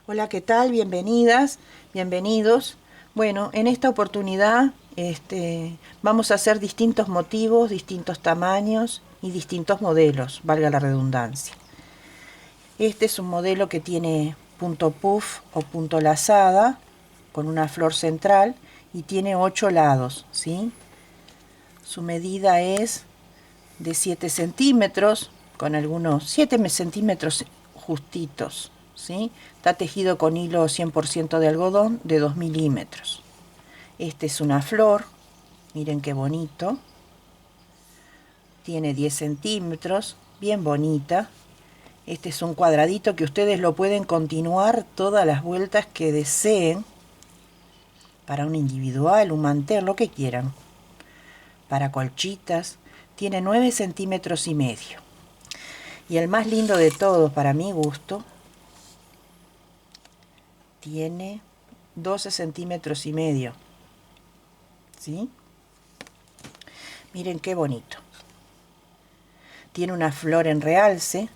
Hola, ¿qué tal? Bienvenidas, bienvenidos. Bueno, en esta oportunidad vamos a hacer distintos motivos, distintos tamaños y distintos modelos, valga la redundancia. Este es un modelo que tiene punto puff o punto lazada con una flor central y tiene 8 lados, ¿sí? Su medida es de 7 centímetros, con algunos 7 centímetros justitos, ¿sí? Está tejido con hilo 100% de algodón de 2 milímetros. Esta es una flor, miren qué bonito. Tiene 10 centímetros, bien bonita. Este es un cuadradito que ustedes lo pueden continuar todas las vueltas que deseen, para un individual, un mantel, lo que quieran. Para colchitas, tiene 9 centímetros y medio. Y el más lindo de todos, para mi gusto, tiene 12 centímetros y medio. ¿Sí? Miren qué bonito. Tiene una flor en realce,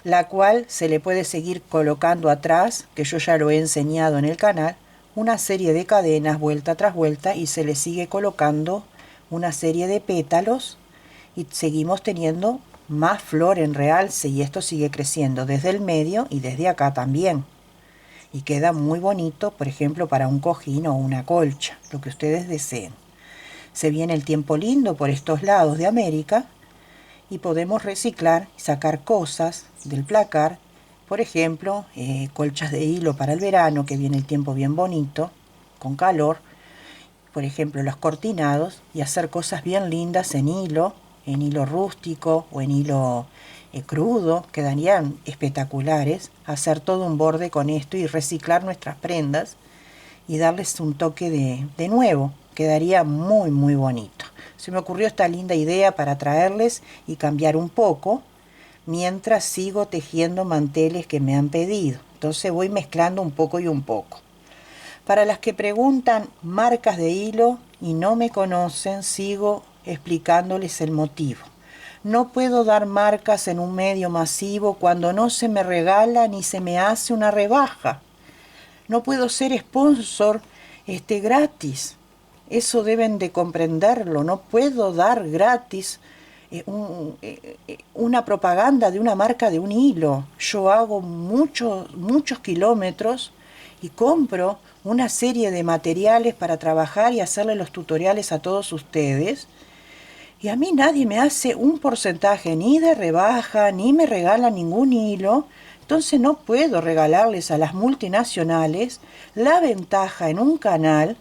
la cual se le puede seguir colocando atrás, que yo ya lo he enseñado en el canal, una serie de cadenas vuelta tras vuelta y se le sigue colocando una serie de pétalos y seguimos teniendo más flor en realce y esto sigue creciendo desde el medio y desde acá también. Y queda muy bonito, por ejemplo, para un cojín o una colcha, lo que ustedes deseen. Se viene el tiempo lindo por estos lados de América y podemos reciclar y sacar cosas del placar, por ejemplo, colchas de hilo para el verano, que viene el tiempo bien bonito, con calor, por ejemplo, los cortinados, y hacer cosas bien lindas en hilo rústico o en hilo crudo, quedarían espectaculares. Hacer todo un borde con esto y reciclar nuestras prendas y darles un toque de nuevo, quedaría muy muy bonito. Se me ocurrió esta linda idea para traerles y cambiar un poco mientras sigo tejiendo manteles que me han pedido. Entonces voy mezclando un poco y un poco. Para las que preguntan marcas de hilo y no me conocen, sigo explicándoles el motivo. No puedo dar marcas en un medio masivo cuando no se me regala ni se me hace una rebaja. No puedo ser sponsor gratis. Eso deben de comprenderlo. No puedo dar gratis una propaganda de una marca de un hilo. Yo hago muchos kilómetros y compro una serie de materiales para trabajar y hacerle los tutoriales a todos ustedes. Y a mí nadie me hace un porcentaje ni de rebaja, ni me regala ningún hilo. Entonces no puedo regalarles a las multinacionales la ventaja en un canal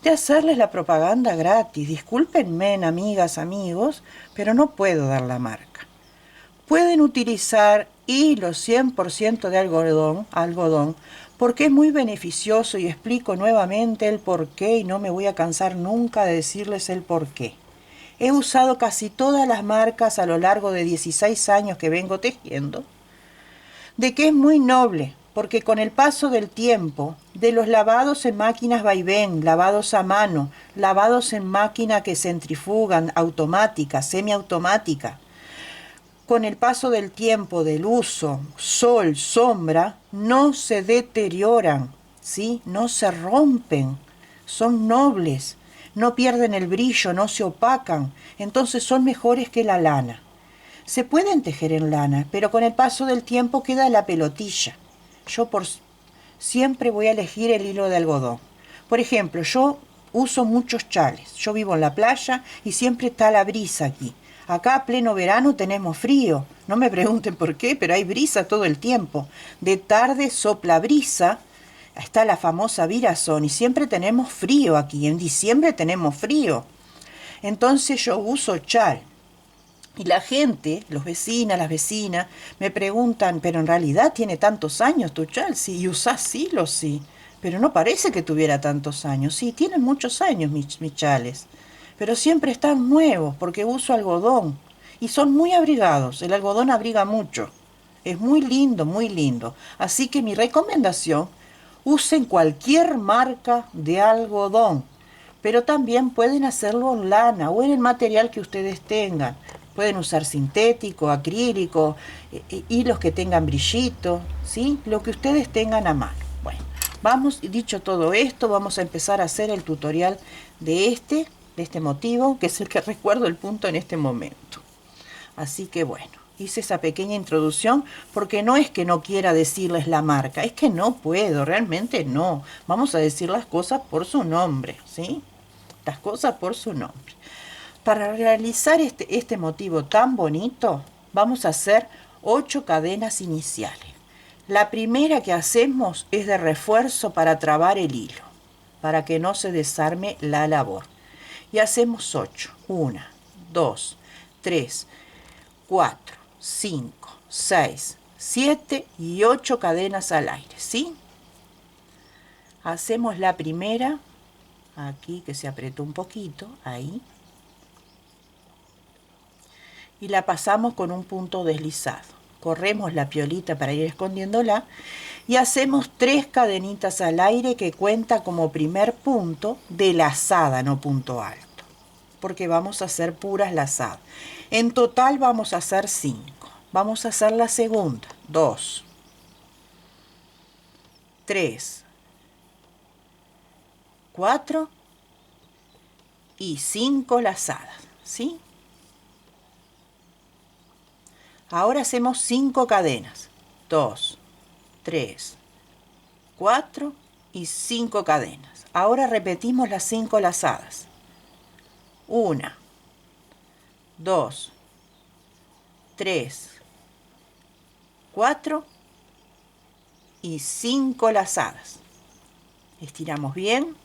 de hacerles la propaganda gratis. Discúlpenme, amigas, amigos, pero no puedo dar la marca. Pueden utilizar hilo 100% de algodón, porque es muy beneficioso y explico nuevamente el porqué y no me voy a cansar nunca de decirles el porqué. He usado casi todas las marcas a lo largo de 16 años que vengo tejiendo, de que es muy noble, porque con el paso del tiempo, de los lavados en máquinas vaivén, lavados a mano, lavados en máquina que centrifugan, automática, semiautomática, con el paso del tiempo, del uso, sol, sombra, no se deterioran, ¿sí? No se rompen, son nobles, no pierden el brillo, no se opacan, entonces son mejores que la lana. Se pueden tejer en lana, pero con el paso del tiempo queda la pelotilla. Yo siempre voy a elegir el hilo de algodón. Por ejemplo, yo uso muchos chales. Yo vivo en la playa y siempre está la brisa aquí. Acá a pleno verano tenemos frío. No me pregunten por qué, pero hay brisa todo el tiempo. De tarde sopla brisa. Está la famosa Virazón y siempre tenemos frío aquí. En diciembre tenemos frío. Entonces yo uso chal. Y la gente, los vecinas, las vecinas, me preguntan, pero en realidad tiene tantos años tu chal, sí, y usás hilo, sí, pero no parece que tuviera tantos años. Sí, tienen muchos años mis chales, pero siempre están nuevos porque uso algodón y son muy abrigados. El algodón abriga mucho, es muy lindo, muy lindo. Así que mi recomendación, usen cualquier marca de algodón, pero también pueden hacerlo en lana o en el material que ustedes tengan. Pueden usar sintético, acrílico, hilos que tengan brillito, ¿sí? Lo que ustedes tengan a mano. Bueno, dicho todo esto, vamos a empezar a hacer el tutorial de este motivo, que es el que recuerdo el punto en este momento. Así que bueno, hice esa pequeña introducción porque no es que no quiera decirles la marca, es que no puedo, realmente no. Vamos a decir las cosas por su nombre, ¿sí? Las cosas por su nombre. Para realizar este motivo tan bonito, vamos a hacer 8 cadenas iniciales. La primera que hacemos es de refuerzo para trabar el hilo, para que no se desarme la labor. Y hacemos 8. 1, 2, 3, 4, 5, 6, 7 y 8 cadenas al aire, ¿sí? Hacemos la primera, aquí que se apretó un poquito, ahí. Y la pasamos con un punto deslizado. Corremos la piolita para ir escondiéndola y hacemos 3 cadenitas al aire que cuenta como primer punto de lazada, no punto alto, porque vamos a hacer puras lazadas. En total vamos a hacer 5. Vamos a hacer la segunda, 2, 3, 4 y 5 lazadas, ¿sí? Ahora hacemos 5 cadenas, 2, 3, 4 y 5 cadenas. Ahora repetimos las 5 lazadas. 1, 2, 3, 4 y 5 lazadas. Estiramos bien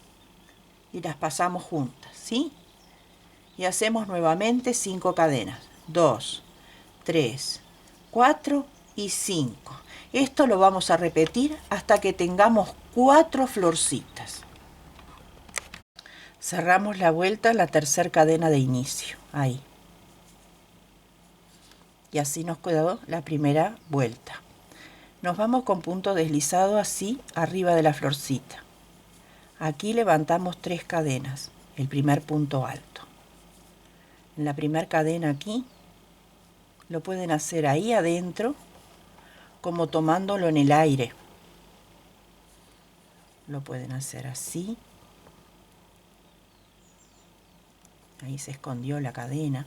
y las pasamos juntas, ¿sí? Y hacemos nuevamente 5 cadenas. 2, 3, 4 y 5. Esto lo vamos a repetir hasta que tengamos 4 florcitas. Cerramos la vuelta en la tercera cadena de inicio, ahí. Y así nos quedó la primera vuelta. Nos vamos con punto deslizado así arriba de la florcita. Aquí levantamos 3 cadenas, el primer punto alto. En la primera cadena aquí, lo pueden hacer ahí adentro, como tomándolo en el aire. Lo pueden hacer así. Ahí se escondió la cadena.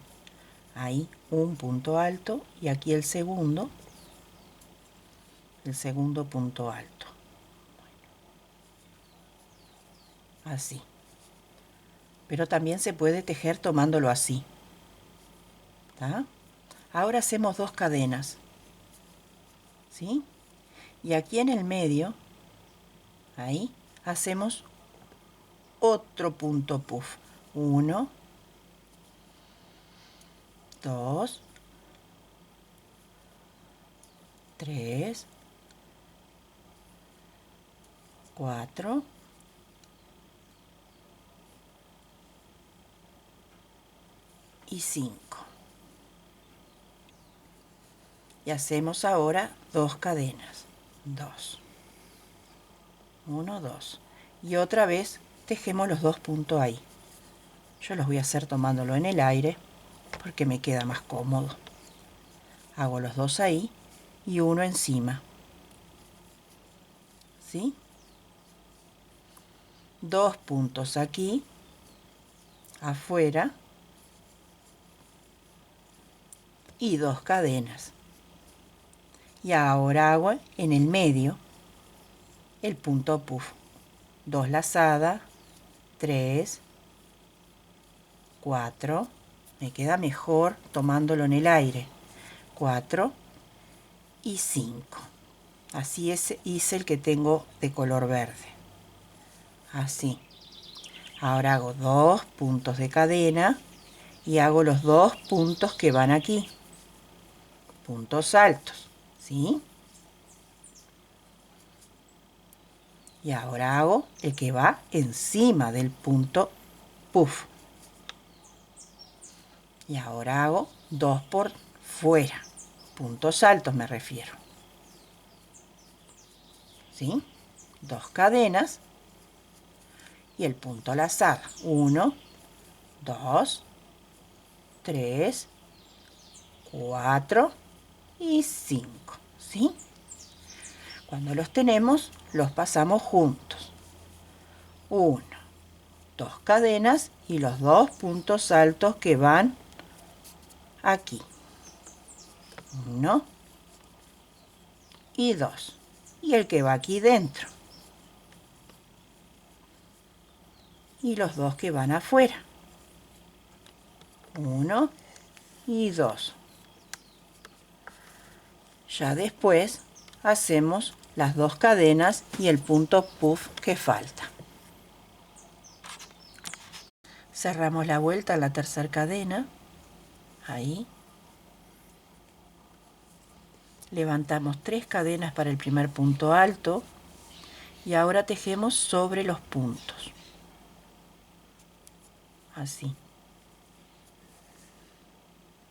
Ahí un punto alto y aquí el segundo punto alto. Así. Pero también se puede tejer tomándolo así. ¿Tá? Ahora hacemos 2 cadenas. ¿Sí? Y aquí en el medio, ahí, hacemos otro punto puff. 1, 2, 3, 4 y 5. Y hacemos ahora 2 cadenas. 2. 1, 2. Y otra vez tejemos los 2 puntos ahí. Yo los voy a hacer tomándolo en el aire porque me queda más cómodo. Hago los 2 ahí y uno encima. ¿Sí? 2 puntos aquí, afuera, y 2 cadenas. Y ahora hago en el medio el punto puff. 2 lazadas, 3, 4, me queda mejor tomándolo en el aire, 4 y 5. Así hice el que tengo de color verde. Así. Ahora hago 2 puntos de cadena y hago los 2 puntos que van aquí. Puntos altos, ¿sí? Y ahora hago el que va encima del punto puff. Y ahora hago 2 por fuera. Puntos altos me refiero. ¿Sí? 2 cadenas y el punto lazada. 1, 2, 3, 4 y 5. ¿Sí? Cuando los tenemos, los pasamos juntos. 1, 2 cadenas y los 2 puntos altos que van aquí. 1 y 2. Y el que va aquí dentro. Y los 2 que van afuera. 1 y 2. Ya después hacemos las 2 cadenas y el punto puff que falta. Cerramos la vuelta en la tercera cadena. Ahí. Levantamos 3 cadenas para el primer punto alto. Y ahora tejemos sobre los puntos. Así.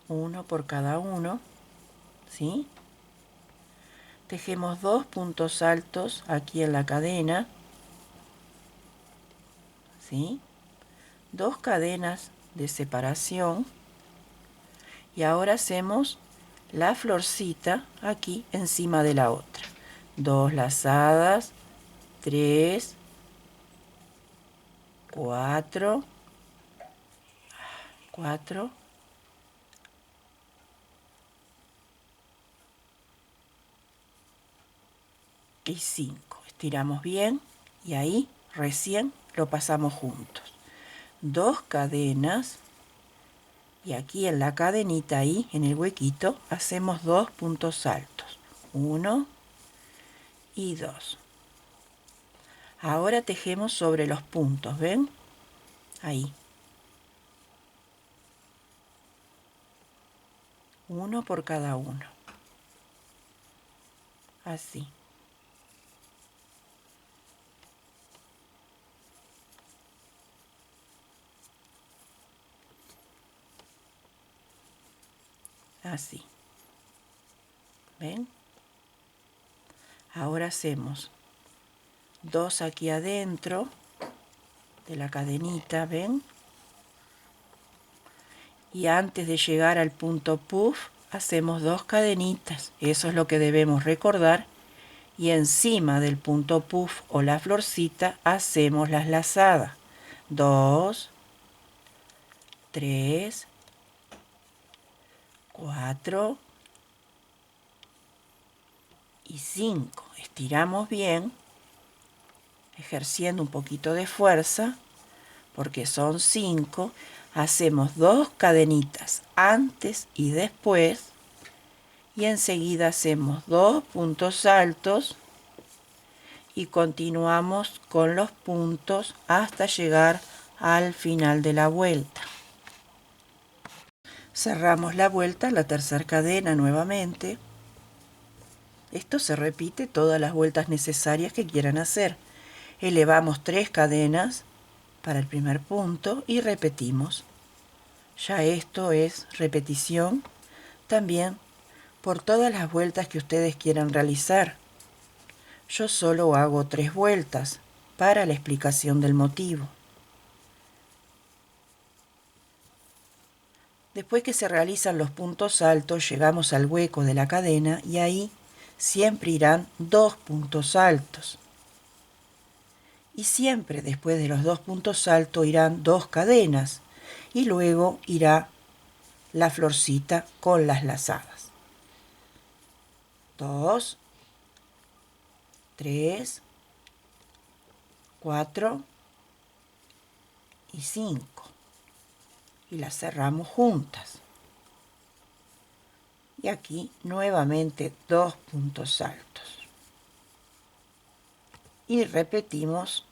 Uno por cada uno. ¿Sí? Tejemos 2 puntos altos aquí en la cadena. ¿Sí? 2 cadenas de separación. Y ahora hacemos la florcita aquí encima de la otra. 2 lazadas, 3, 4, 4 y 5. Estiramos bien y ahí recién lo pasamos juntos. 2 cadenas y aquí en la cadenita, ahí en el huequito, hacemos 2 puntos altos. 1 y 2. Ahora tejemos sobre los puntos, ¿ven? Ahí. 1 por cada uno. Así. Así. ¿Ven? Ahora hacemos 2 aquí adentro de la cadenita, ¿ven? Y antes de llegar al punto puff, hacemos 2 cadenitas. Eso es lo que debemos recordar. Y encima del punto puff o la florcita hacemos las lazadas. 2, 3, 4 y 5. Estiramos bien, ejerciendo un poquito de fuerza, porque son 5. Hacemos 2 cadenitas antes y después, y enseguida hacemos 2 puntos altos y continuamos con los puntos hasta llegar al final de la vuelta. Cerramos la vuelta, la tercera cadena nuevamente. Esto se repite todas las vueltas necesarias que quieran hacer. Elevamos 3 cadenas para el primer punto y repetimos. Ya esto es repetición también por todas las vueltas que ustedes quieran realizar. Yo solo hago 3 vueltas para la explicación del motivo. Después que se realizan los puntos altos, llegamos al hueco de la cadena y ahí siempre irán 2 puntos altos. Y siempre después de los 2 puntos altos irán 2 cadenas y luego irá la florcita con las lazadas. 2, 3, 4 y 5. Y las cerramos juntas. Y aquí nuevamente 2 puntos altos. Y repetimos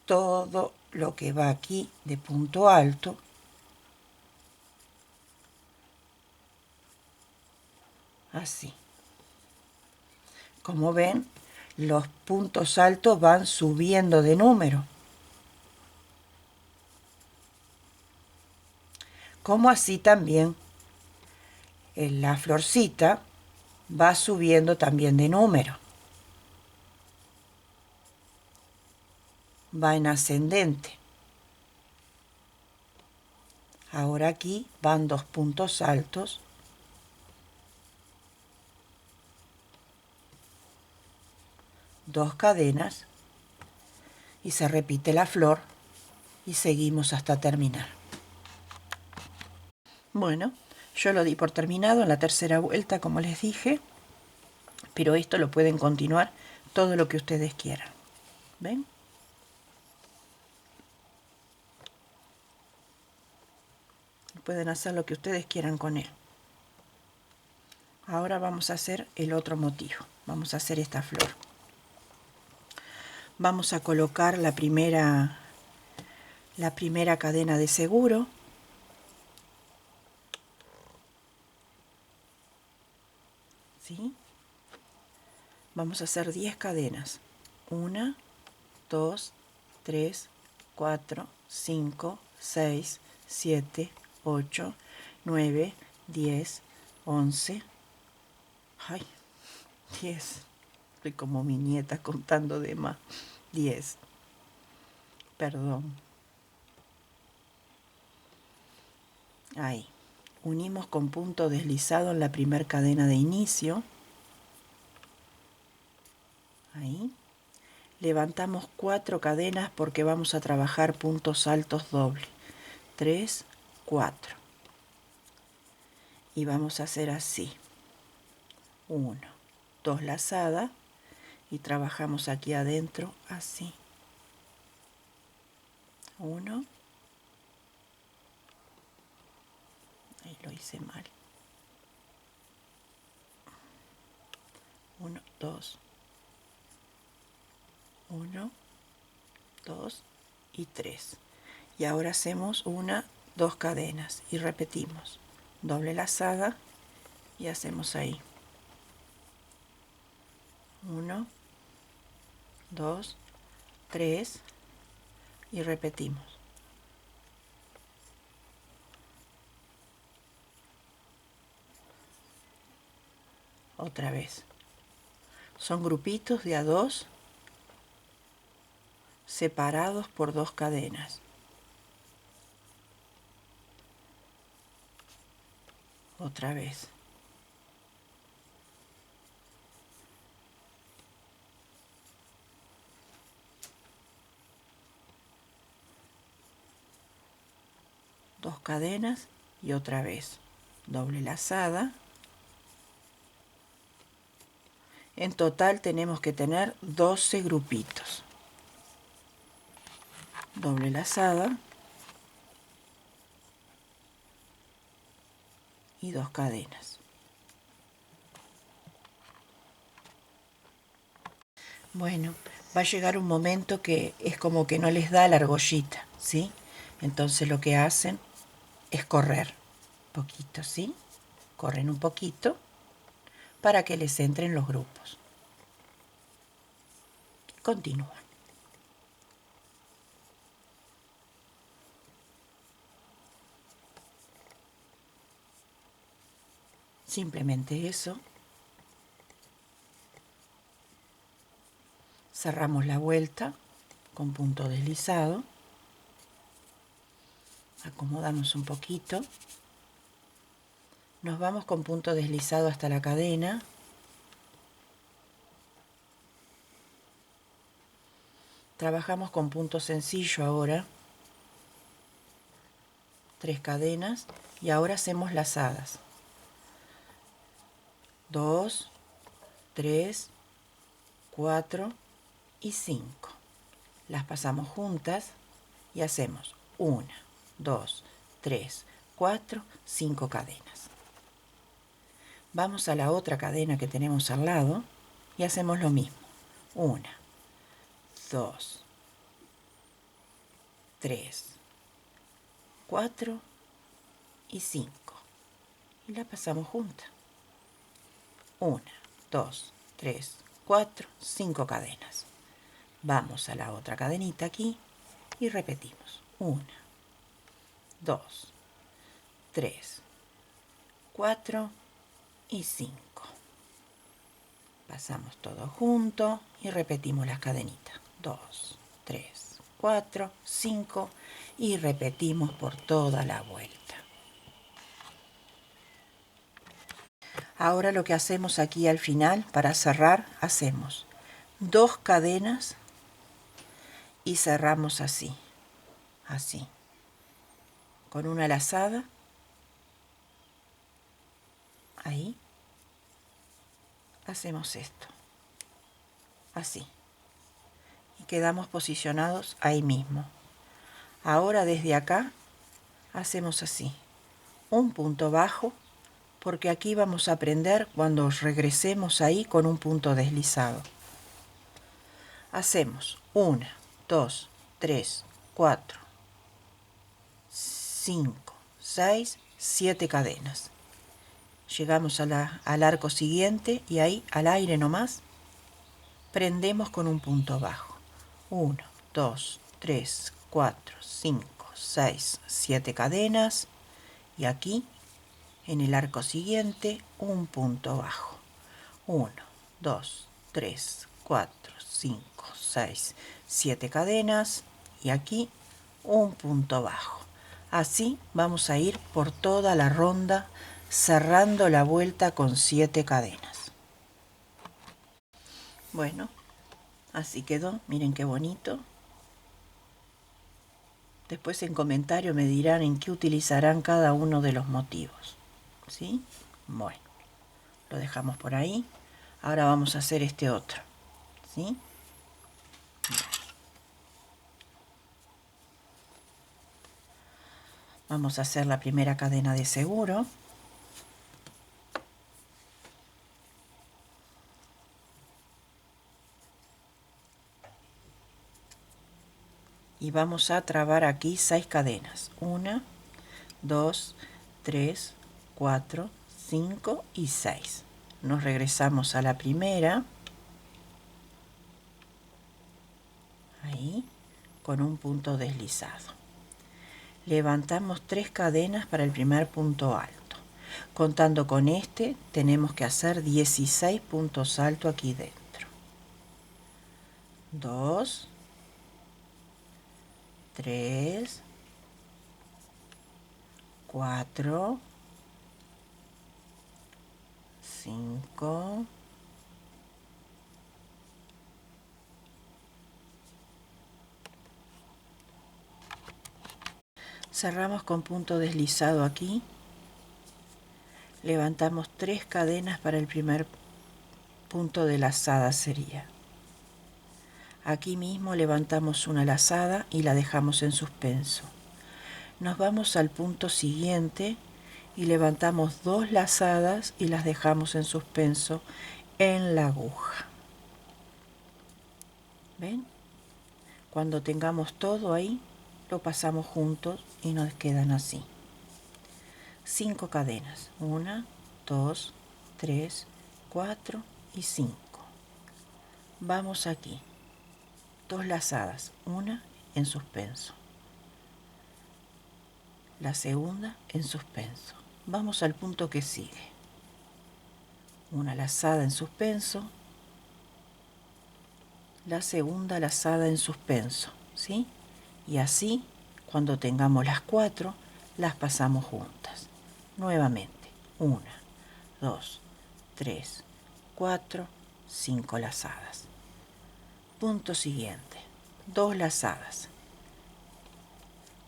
todo lo que va aquí de punto alto. Así. Como ven, los puntos altos van subiendo de número. Como así también la florcita va subiendo también de número. Va en ascendente. Ahora aquí van 2 puntos altos 2 cadenas y se repite la flor y seguimos hasta terminar. Bueno, yo lo di por terminado en la tercera vuelta, como les dije, pero esto lo pueden continuar todo lo que ustedes quieran. ¿Ven? Pueden hacer lo que ustedes quieran con él. Ahora vamos a hacer el otro motivo. Vamos a hacer esta flor. Vamos a colocar la primera cadena de seguro. ¿Sí? Vamos a hacer 10 cadenas. 1, 2, 3, 4, 5, 6, 7, 8, 9, 10, 11. Ay, 10. Estoy como mi nieta contando de más. 10. Perdón. Ahí. Unimos con punto deslizado en la primera cadena de inicio. Ahí. Levantamos 4 cadenas porque vamos a trabajar puntos altos dobles. 3, 4. Y vamos a hacer así. 1, 2 lazadas y trabajamos aquí adentro así. 1. Ahí lo hice mal. 1, 2. 1, 2 y 3. Y ahora hacemos 1, 2 cadenas y repetimos. Doble lazada y hacemos ahí. 1, 2, 3 y repetimos. Otra vez. Son grupitos de a 2 separados por 2 cadenas. Otra vez. Dos cadenas y otra vez. Doble lazada. En total tenemos que tener 12 grupitos. Doble lazada y 2 cadenas. Bueno, va a llegar un momento que es como que no les da la argollita, ¿sí? Entonces lo que hacen es correr poquito, ¿sí? Corren un poquito para que les entren los grupos. Continúan. Simplemente eso. Cerramos la vuelta con punto deslizado. Acomodamos un poquito. Nos vamos con punto deslizado hasta la cadena. Trabajamos con punto sencillo ahora. 3 cadenas y ahora hacemos lazadas. 2, 3, 4 y 5. Las pasamos juntas y hacemos 1, 2, 3, 4, 5 cadenas. Vamos a la otra cadena que tenemos al lado y hacemos lo mismo. 1, 2, 3, 4 y 5. Y la pasamos juntas. 1, 2, 3, 4, 5 cadenas. Vamos a la otra cadenita aquí y repetimos. 1, 2, 3, 4 y 5. Pasamos todo junto y repetimos las cadenitas. 2, 3, 4, 5 y repetimos por toda la vuelta. Ahora lo que hacemos aquí al final, para cerrar, hacemos 2 cadenas y cerramos así, con una lazada, ahí, hacemos esto, así, y quedamos posicionados ahí mismo. Ahora desde acá hacemos así, un punto bajo, porque aquí vamos a aprender cuando regresemos ahí con un punto deslizado. Hacemos 1, 2, 3, 4, 5, 6, 7 cadenas. Llegamos al arco siguiente y ahí al aire nomás prendemos con un punto bajo. 1, 2, 3, 4, 5, 6, 7 cadenas y aquí en el arco siguiente un punto bajo. 1, 2, 3, 4, 5, 6, 7 cadenas y aquí un punto bajo. Así vamos a ir por toda la ronda cerrando la vuelta con 7 cadenas. Bueno, así quedó, miren qué bonito. Después en comentario me dirán en qué utilizarán cada uno de los motivos. ¿Sí? Bueno, lo dejamos por ahí. Ahora vamos a hacer este otro. ¿Sí? Vamos a hacer la primera cadena de seguro. Y vamos a trabar aquí 6 cadenas. 1, 2, 3, 4, 5 y 6. Nos regresamos a la primera. Ahí, con un punto deslizado. Levantamos 3 cadenas para el primer punto alto. Contando con este, tenemos que hacer 16 puntos altos aquí dentro. 2, 3, 4, 5, 6. Cerramos con punto deslizado aquí. Levantamos 3 cadenas para el primer punto de lazada sería. Aquí mismo levantamos una lazada y la dejamos en suspenso. Nos vamos al punto siguiente y levantamos 2 lazadas y las dejamos en suspenso en la aguja. ¿Ven? Cuando tengamos todo ahí, lo pasamos juntos y nos quedan así. 5 cadenas. 1, 2, 3, 4 y 5. Vamos aquí. 2 lazadas. Una en suspenso. La segunda en suspenso. Vamos al punto que sigue. Una lazada en suspenso. La segunda lazada en suspenso, ¿sí? Y así, cuando tengamos las 4, las pasamos juntas. Nuevamente, 1, 2, 3, 4, 5 lazadas. Punto siguiente, 2 lazadas.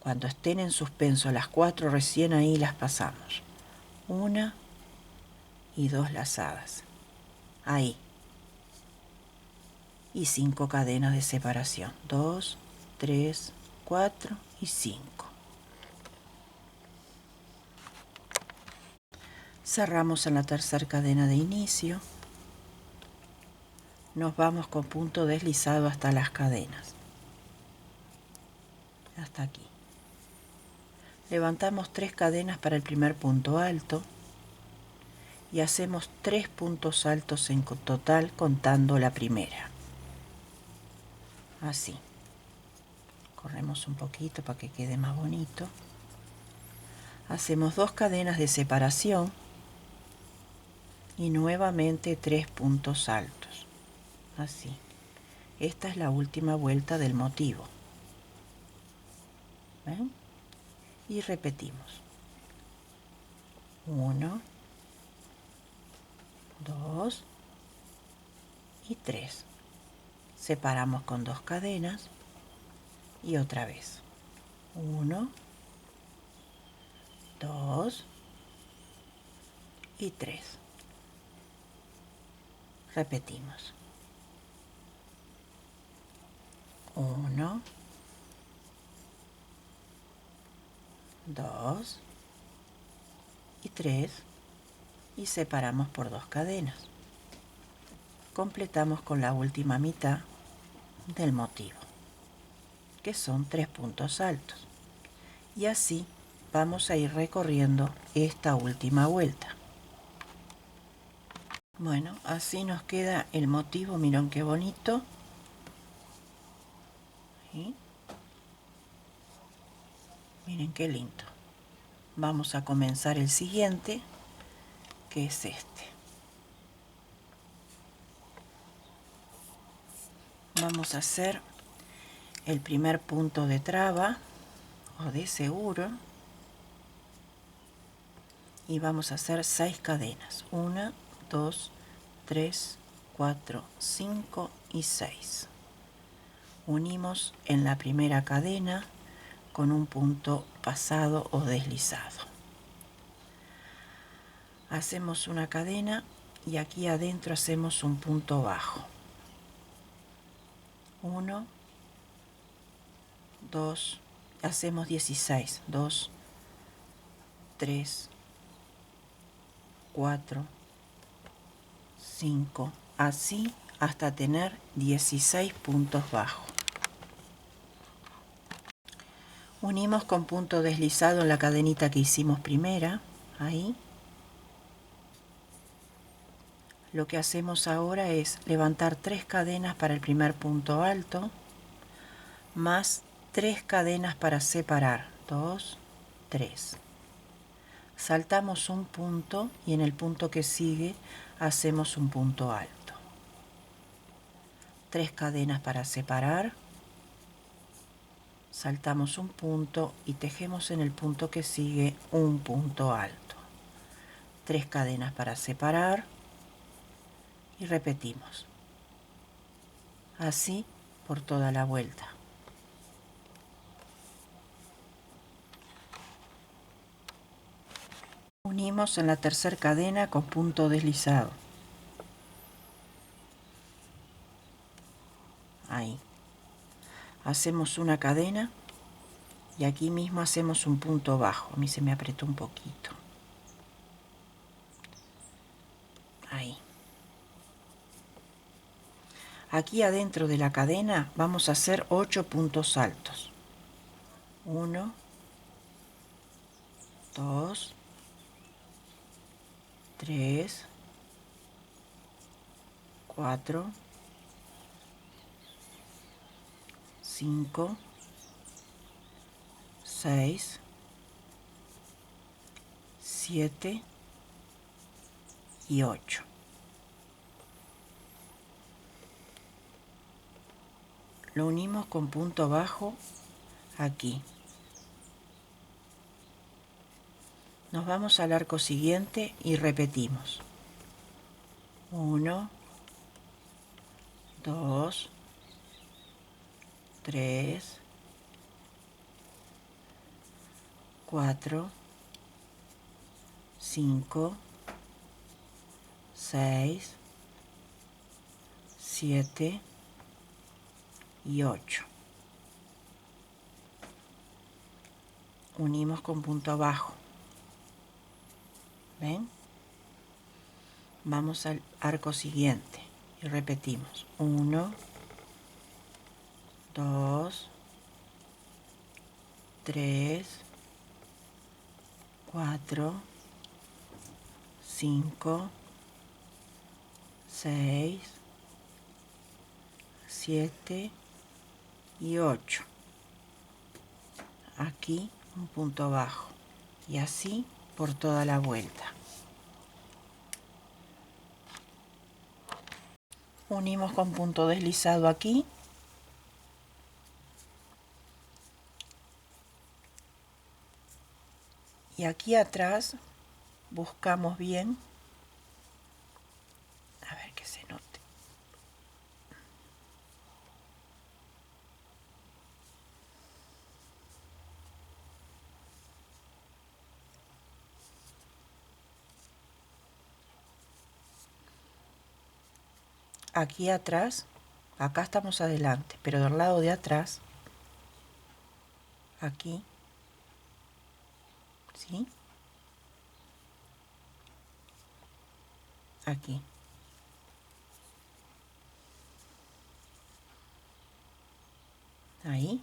Cuando estén en suspenso las 4, recién ahí las pasamos. 1 y 2 lazadas. Ahí. Y 5 cadenas de separación. 2, 3, 4 y 5. Cerramos en la tercera cadena de inicio. Nos vamos con punto deslizado hasta las cadenas. Hasta aquí. Levantamos 3 cadenas para el primer punto alto y hacemos 3 puntos altos en total contando la primera. Así. Corremos un poquito para que quede más bonito. Hacemos 2 cadenas de separación y nuevamente 3 puntos altos. Así. Esta es la última vuelta del motivo. ¿Ven? Y repetimos. 1, 2 y 3. separamos con 2 cadenas y otra vez 1, 2 y 3. Repetimos 1, 2 y 3 y separamos por 2 cadenas. Completamos con la última mitad del motivo, que son 3 puntos altos, y así vamos a ir recorriendo esta última vuelta. Bueno, así nos queda el motivo. Miren qué bonito. ¿Sí? Miren qué lindo. Vamos a comenzar el siguiente, que es este. Vamos a hacer el primer punto de traba o de seguro y vamos a hacer 6 cadenas. 1, 2, 3, 4, 5 y 6. Unimos en la primera cadena con un punto pasado o deslizado. Hacemos una cadena y aquí adentro hacemos un punto bajo. 1, 2, hacemos 16, 2, 3, 4, 5, así hasta tener 16 puntos bajos. Unimos con punto deslizado en la cadenita que hicimos primera, ahí. Lo que hacemos ahora es levantar 3 cadenas para el primer punto alto, más 3 cadenas para separar, 2, 3. Saltamos un punto y en el punto que sigue hacemos un punto alto. 3 cadenas para separar, saltamos un punto y tejemos en el punto que sigue un punto alto. 3 cadenas para separar y repetimos. Así por toda la vuelta. Unimos en la tercera cadena con punto deslizado. Ahí. Hacemos una cadena y aquí mismo hacemos un punto bajo. A mí se me apretó un poquito. Ahí. Aquí adentro de la cadena vamos a hacer 8 puntos altos. 1, 2, 3, 4, 5, 6, 7 y 8. Lo unimos con punto bajo aquí. Nos vamos al arco siguiente y repetimos. 1, 2, 3, 4, 5, 6, 7 y 8. Unimos con punto bajo. ¿Ven? Vamos al arco siguiente y repetimos. 1, 2, 3, 4, 5, 6, 7 y 8. Aquí un punto bajo y así por toda la vuelta. Unimos con punto deslizado aquí. Y aquí atrás buscamos bien, a ver que se note, aquí atrás, acá estamos adelante, pero del lado de atrás, aquí, ¿sí? Aquí. Ahí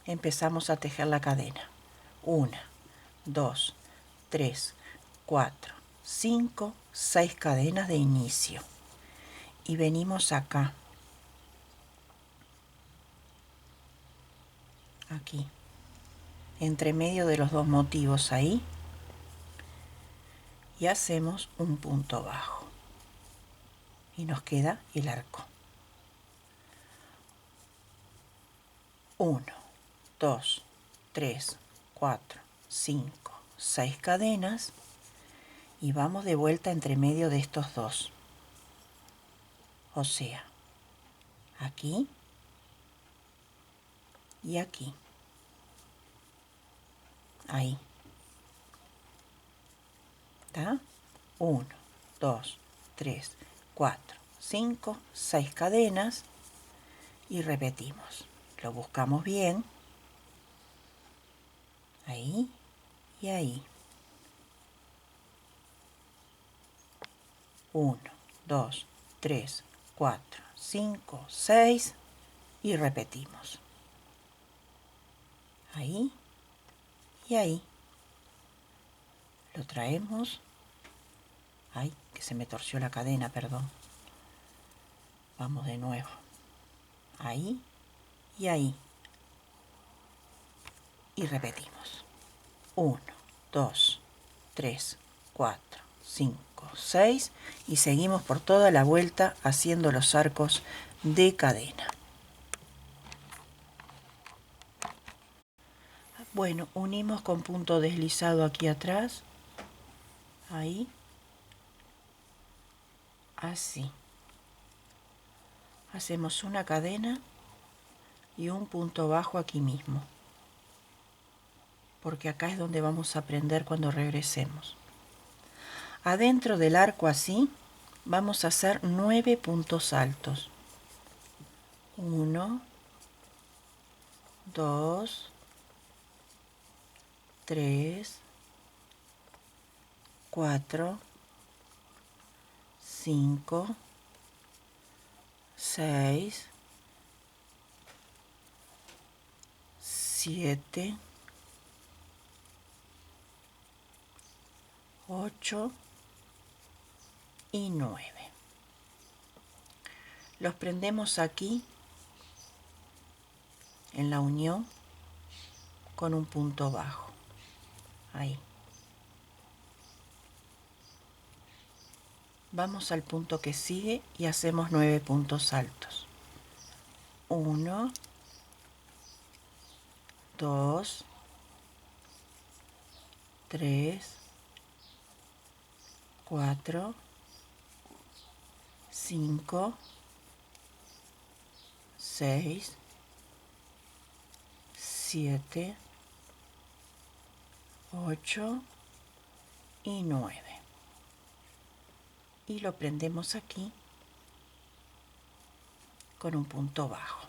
empezamos a tejer la cadena. 1, 2, 3, 4, 5, 6 cadenas de inicio. Y venimos acá. Aquí. Entre medio de los dos motivos ahí. Y hacemos un punto bajo. Y nos queda el arco. 1, 2, 3, 4, 5, 6 cadenas y vamos de vuelta entre medio de estos dos. O sea, aquí y aquí. Ahí. ¿Está? 1, 2, 3, 4, 5, 6 cadenas y repetimos. Lo buscamos bien. Ahí y ahí. 1, 2, 3, 4, 5, 6 y repetimos. Ahí y ahí. Lo traemos. Ay, que se me torció la cadena, perdón. Vamos de nuevo. Ahí y ahí. Y repetimos. 1, 2, 3, 4, 5, 6 y seguimos por toda la vuelta haciendo los arcos de cadena. Bueno, unimos con punto deslizado aquí atrás, ahí, así. Hacemos una cadena y un punto bajo aquí mismo, porque acá es donde vamos a aprender cuando regresemos. Adentro del arco así, vamos a hacer 9 puntos altos. 1, 2, 3, 4, 5, 6, 7, 8 y 9. Los prendemos aquí en la unión con un punto bajo. Ahí. Vamos al punto que sigue y hacemos 9 puntos altos. 1, 2, 3, 4, 5, 6, 7, 8 y 9. Y lo prendemos aquí con un punto bajo.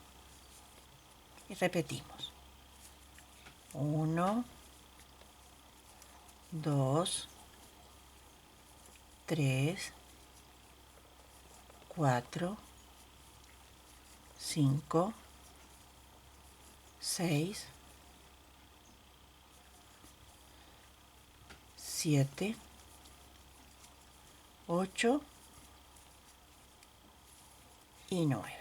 Y repetimos. 1, 2, 3, 4, 5, 6, 7, 8 y 9.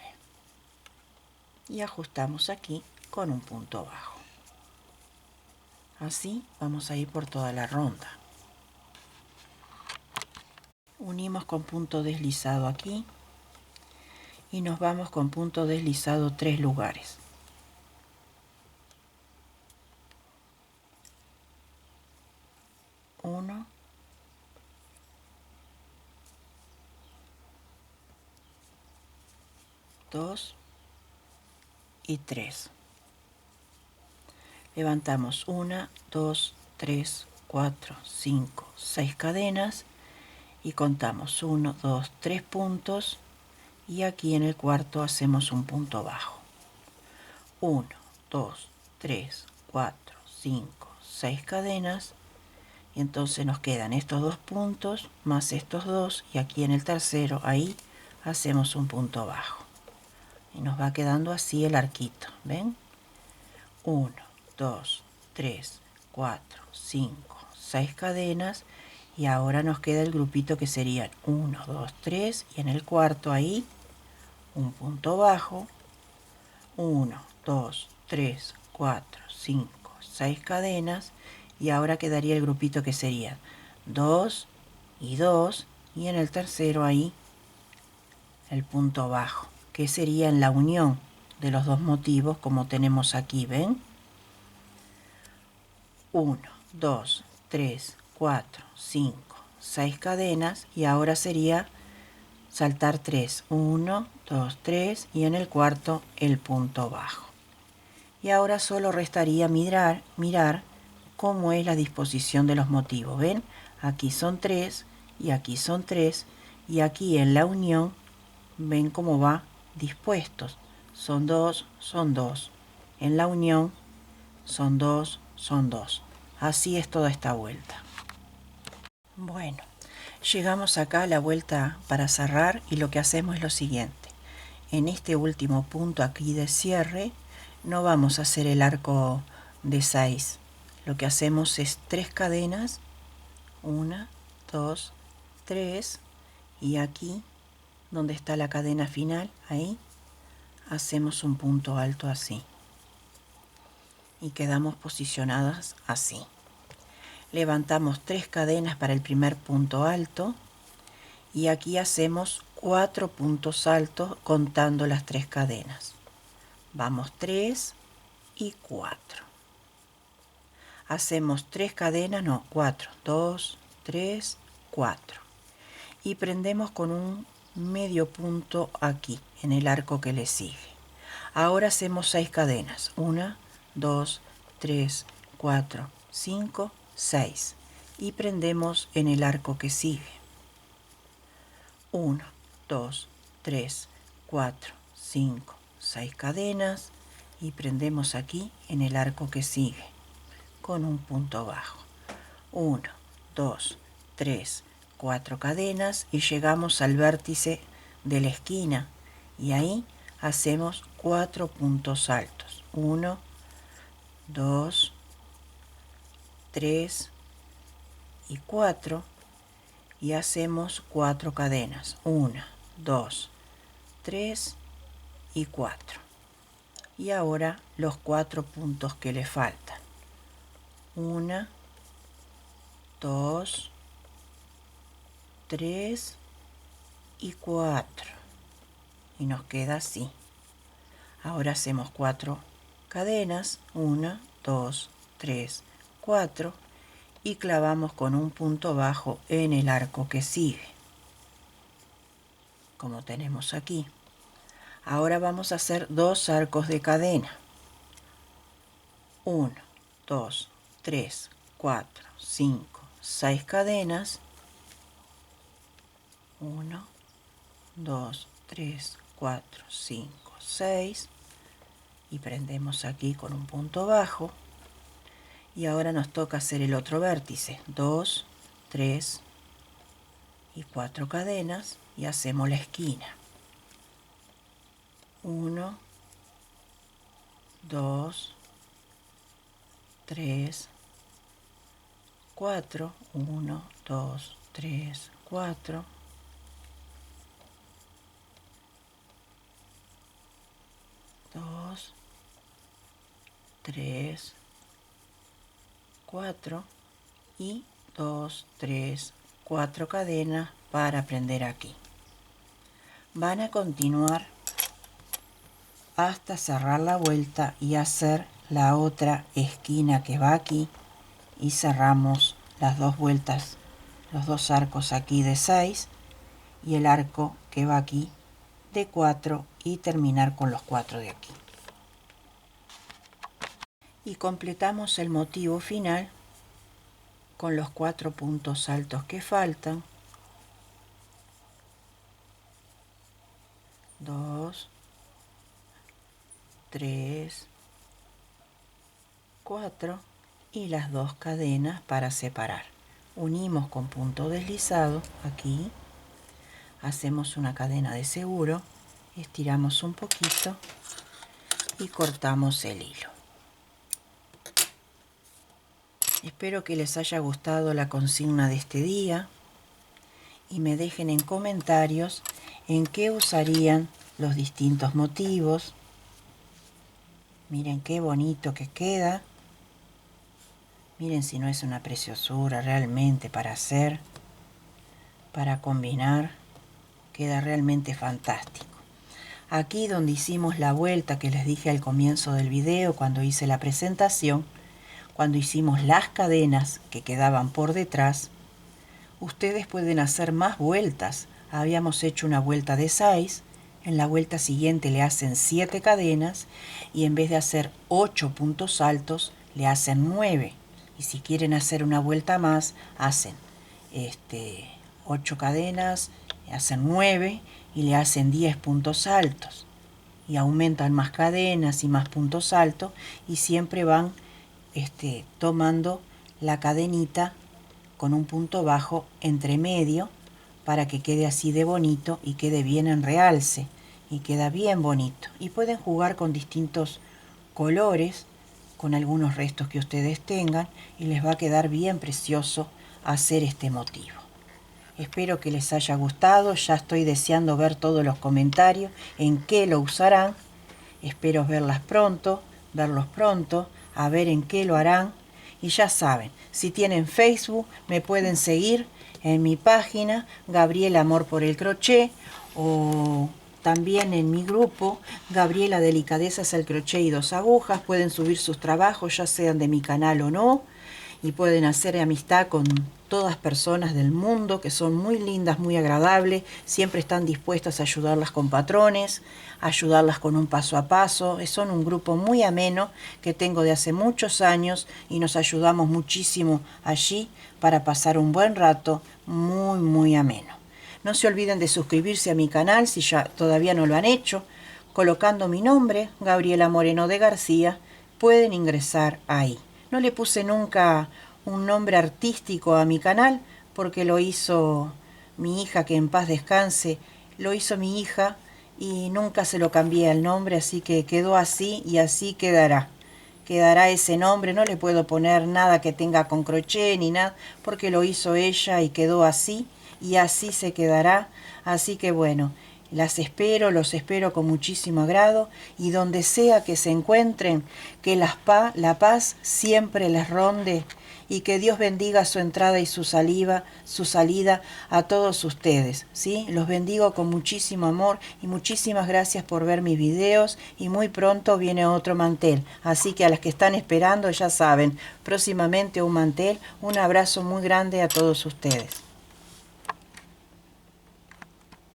Y ajustamos aquí con un punto bajo. Así vamos a ir por toda la ronda. Unimos con punto deslizado aquí y nos vamos con punto deslizado 3 lugares. 1, 2 y 3. Levantamos 1, 2, 3, 4, 5, 6 cadenas y contamos 1, 2, 3 puntos y aquí en el cuarto hacemos un punto bajo. 1, 2, 3, 4, 5, 6 cadenas, y entonces nos quedan estos dos puntos más estos dos, y aquí en el tercero ahí hacemos un punto bajo y nos va quedando así el arquito. ¿Ven? 1, 2, 3, 4, 5, 6 cadenas, y ahora nos queda el grupito que serían 1, 2, 3, y en el cuarto ahí un punto bajo. 1, 2, 3, 4, 5, 6 cadenas, y ahora quedaría el grupito que serían 2 y 2, y en el tercero ahí el punto bajo, que sería en la unión de los dos motivos, como tenemos aquí. ¿Ven? 1, 2, 3, 4, 5, 6 cadenas, y ahora sería saltar 3, 1, 2, 3, y en el cuarto el punto bajo. Y ahora solo restaría mirar cómo es la disposición de los motivos. ¿Ven? Aquí son 3 y aquí son 3, y aquí en la unión ven cómo va dispuestos. Son 2, son 2. En la unión son 2, son 2. Así es toda esta vuelta. Bueno, llegamos acá a la vuelta para cerrar, y lo que hacemos es lo siguiente. En este último punto aquí de cierre no vamos a hacer el arco de 6. Lo que hacemos es 3 cadenas, 1, 2, 3, y aquí donde está la cadena final, ahí hacemos un punto alto así, y quedamos posicionadas así. Levantamos 3 cadenas para el primer punto alto, y aquí hacemos 4 puntos altos contando las 3 cadenas. Vamos 3 y 4. Hacemos 3 cadenas, no, 4, 2, 3, 4. Y prendemos con un medio punto aquí, en el arco que le sigue. Ahora hacemos 6 cadenas. 1, 2, 3, 4, 5, 6. Y prendemos en el arco que sigue. 1, 2, 3, 4, 5, 6 cadenas, y prendemos aquí en el arco que sigue con un punto bajo. 1, 2, 3, 4 cadenas, y llegamos al vértice de la esquina, y ahí hacemos 4 puntos altos. 1, 2, 3 y 4, y hacemos 4 cadenas. 1, 2, 3 y 4. Y ahora los 4 puntos que le faltan. 1, 2, 3 y 4. Y nos queda así. Ahora hacemos 4 cadenas. 1, 2, 3, 4. Y clavamos con un punto bajo en el arco que sigue, como tenemos aquí. Ahora vamos a hacer 2 arcos de cadena. 1, 2, 3, 4, 5, 6 cadenas. 1, 2, 3, 4, 5, 6. Y prendemos aquí con un punto bajo. Y ahora nos toca hacer el otro vértice. 2, 3 y 4 cadenas, y hacemos la esquina. 1, 2, 3, 4. 1, 2, 3, 4. 2, 3, 4 y 2, 3, 4 cadenas para prender aquí. Van a continuar hasta cerrar la vuelta y hacer la otra esquina que va aquí, y cerramos las dos vueltas, los dos arcos aquí de 6 y el arco que va aquí de 4, y terminar con los 4 de aquí. Y completamos el motivo final con los 4 puntos altos que faltan. 2, 3, 4 y las 2 cadenas para separar. Unimos con punto deslizado aquí, hacemos una cadena de seguro, estiramos un poquito y cortamos el hilo. Espero que les haya gustado la consigna de este día y me dejen en comentarios en qué usarían los distintos motivos. Miren qué bonito que queda. Miren si no es una preciosura realmente para hacer, para combinar. Queda realmente fantástico. Aquí donde hicimos la vuelta que les dije al comienzo del video cuando hice la presentación, cuando hicimos las cadenas que quedaban por detrás, ustedes pueden hacer más vueltas. Habíamos hecho una vuelta de 6, en la vuelta siguiente le hacen 7 cadenas y en vez de hacer 8 puntos altos le hacen 9. Y si quieren hacer una vuelta más, hacen 8 cadenas, hacen 9 y le hacen 10 puntos altos. Y aumentan más cadenas y más puntos altos y siempre van tomando la cadenita con un punto bajo entre medio para que quede así de bonito y quede bien en realce y queda bien bonito. Y pueden jugar con distintos colores, con algunos restos que ustedes tengan y les va a quedar bien precioso hacer este motivo. Espero que les haya gustado, ya estoy deseando ver todos los comentarios en qué lo usarán. Espero verlos pronto, a ver en qué lo harán. Y ya saben, si tienen Facebook me pueden seguir en mi página Gabriela Amor por el Crochet o también en mi grupo Gabriela Delicadezas al Crochet y 2 agujas. Pueden subir sus trabajos, ya sean de mi canal o no, y pueden hacer amistad con todas personas del mundo que son muy lindas, muy agradables, siempre están dispuestas a ayudarlas con patrones, ayudarlas con un paso a paso. Son un grupo muy ameno que tengo de hace muchos años y nos ayudamos muchísimo allí para pasar un buen rato muy muy ameno. No se olviden de suscribirse a mi canal si ya todavía no lo han hecho, colocando mi nombre, Gabriela Moreno de García, pueden ingresar ahí. No le puse nunca un nombre artístico a mi canal porque lo hizo mi hija, que en paz descanse, lo hizo mi hija y nunca se lo cambié el nombre, así que quedó así y así quedará. Quedará ese nombre, no le puedo poner nada que tenga con crochet ni nada porque lo hizo ella y quedó así y así se quedará. Así que bueno, los espero con muchísimo agrado y donde sea que se encuentren, que la paz siempre les ronde y que Dios bendiga su entrada y su salida a todos ustedes, ¿sí? Los bendigo con muchísimo amor y muchísimas gracias por ver mis videos y muy pronto viene otro mantel. Así que a las que están esperando ya saben, próximamente un mantel. Un abrazo muy grande a todos ustedes.